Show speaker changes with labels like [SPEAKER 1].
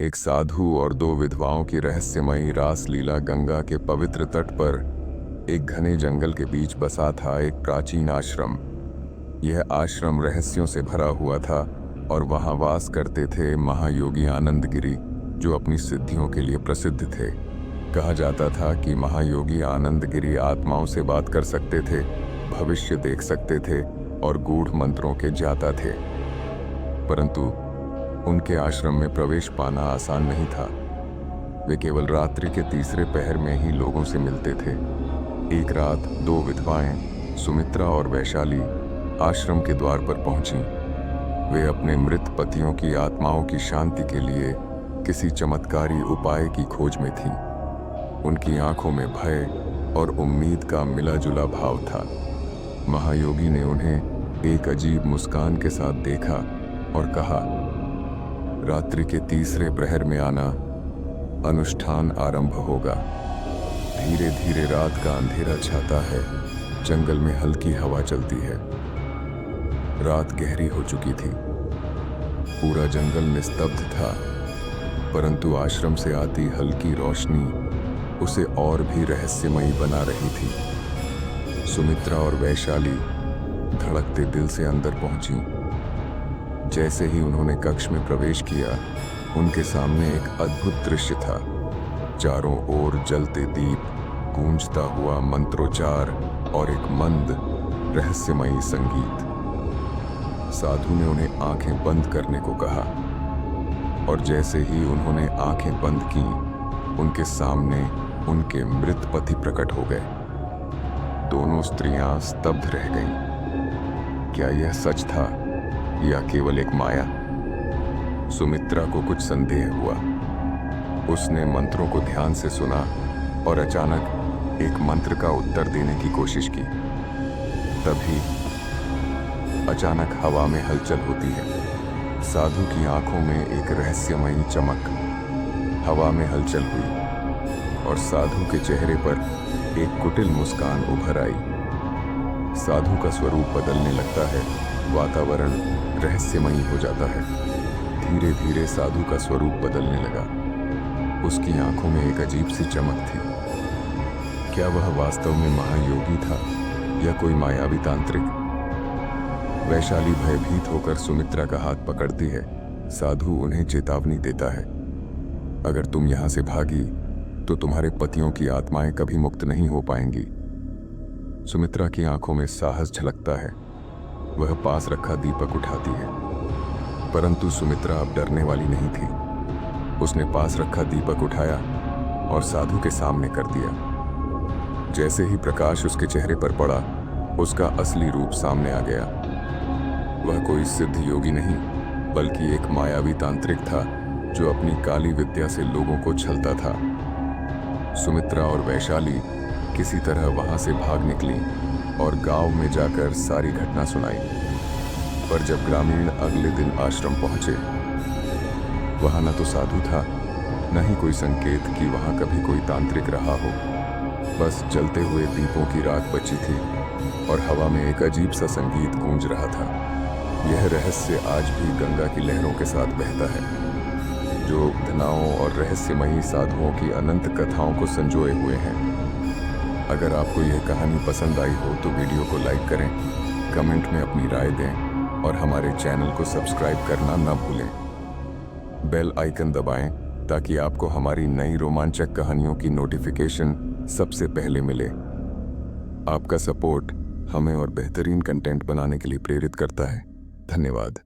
[SPEAKER 1] एक साधु और दो विधवाओं की रहस्यमयी रास लीला। गंगा के पवित्र तट पर एक घने जंगल के बीच बसा था एक प्राचीन आश्रम। यह आश्रम रहस्यों से भरा हुआ था और वहां वास करते थे महायोगी आनंद गिरी, जो अपनी सिद्धियों के लिए प्रसिद्ध थे। कहा जाता था कि महायोगी आनंद गिरी आत्माओं से बात कर सकते थे, भविष्य देख सकते थे और गूढ़ मंत्रों के ज्ञाता थे। परंतु उनके आश्रम में प्रवेश पाना आसान नहीं था। वे केवल रात्रि के तीसरे पहर में ही लोगों से मिलते थे। एक रात दो विधवाएं, सुमित्रा और वैशाली, आश्रम के द्वार पर पहुंची। वे अपने मृत पतियों की आत्माओं की शांति के लिए किसी चमत्कारी उपाय की खोज में थीं। उनकी आंखों में भय और उम्मीद का मिला-जुला भाव था। महायोगी ने उन्हें एक अजीब मुस्कान के साथ देखा और कहा, रात्रि के तीसरे प्रहर में आना, अनुष्ठान आरंभ होगा। धीरे धीरे रात का अंधेरा छाता है, जंगल में हल्की हवा चलती है। रात गहरी हो चुकी थी, पूरा जंगल निस्तब्ध था, परंतु आश्रम से आती हल्की रोशनी उसे और भी रहस्यमयी बना रही थी। सुमित्रा और वैशाली धड़कते दिल से अंदर पहुंची। जैसे ही उन्होंने कक्ष में प्रवेश किया, उनके सामने एक अद्भुत दृश्य था। चारों ओर जलते दीप, गूंजता हुआ मंत्रोच्चार और एक मंद रहस्यमयी संगीत। साधु ने उन्हें आंखें बंद करने को कहा और जैसे ही उन्होंने आंखें बंद की, उनके सामने उनके मृत पति प्रकट हो गए। दोनों स्त्रियां स्तब्ध रह गईं। क्या यह सच था या केवल एक माया? सुमित्रा को कुछ संदेह हुआ। उसने मंत्रों को ध्यान से सुना और अचानक एक मंत्र का उत्तर देने की कोशिश की। तभी अचानक हवा में हलचल होती है। साधु की आंखों में एक रहस्यमयी चमक। हवा में हलचल हुई और साधु के चेहरे पर एक कुटिल मुस्कान उभर आई। साधु का स्वरूप बदलने लगता है, वातावरण रहस्यमयी हो जाता है। धीरे धीरे साधु का स्वरूप बदलने लगा। उसकी आंखों में एक अजीब सी चमक थी। क्या वह वास्तव में महायोगी था या कोई मायावी तांत्रिक? वैशाली भयभीत होकर सुमित्रा का हाथ पकड़ती है। साधु उन्हें चेतावनी देता है, अगर तुम यहां से भागी तो तुम्हारे पतियों की आत्माएं कभी मुक्त नहीं हो पाएंगी। सुमित्रा की आंखों में साहस झलकता है। वह पास रखा दीपक उठाती है, परंतु सुमित्रा अब डरने वाली नहीं थी। उसने पास रखा दीपक उठाया और साधु के सामने कर दिया। जैसे ही प्रकाश उसके चेहरे पर पड़ा, उसका असली रूप सामने आ गया। वह कोई सिद्ध योगी नहीं, बल्कि एक मायावी तांत्रिक था जो अपनी काली विद्या से लोगों को छलता था। सुमित्रा और वैशाली किसी तरह वहां से भाग निकली और गांव में जाकर सारी घटना सुनाई। पर जब ग्रामीण अगले दिन आश्रम पहुंचे, वहां न तो साधु था, न ही कोई संकेत कि वहां कभी कोई तांत्रिक रहा हो। बस जलते हुए दीपों की राख बची थी और हवा में एक अजीब सा संगीत गूंज रहा था। यह रहस्य आज भी गंगा की लहरों के साथ बहता है, जो घटनाओं और रहस्यमयी साधुओं की अनंत कथाओं को संजोए हुए हैं। अगर आपको यह कहानी पसंद आई हो तो वीडियो को लाइक करें, कमेंट में अपनी राय दें और हमारे चैनल को सब्सक्राइब करना न भूलें। बेल आइकन दबाएं ताकि आपको हमारी नई रोमांचक कहानियों की नोटिफिकेशन सबसे पहले मिले। आपका सपोर्ट हमें और बेहतरीन कंटेंट बनाने के लिए प्रेरित करता है। धन्यवाद।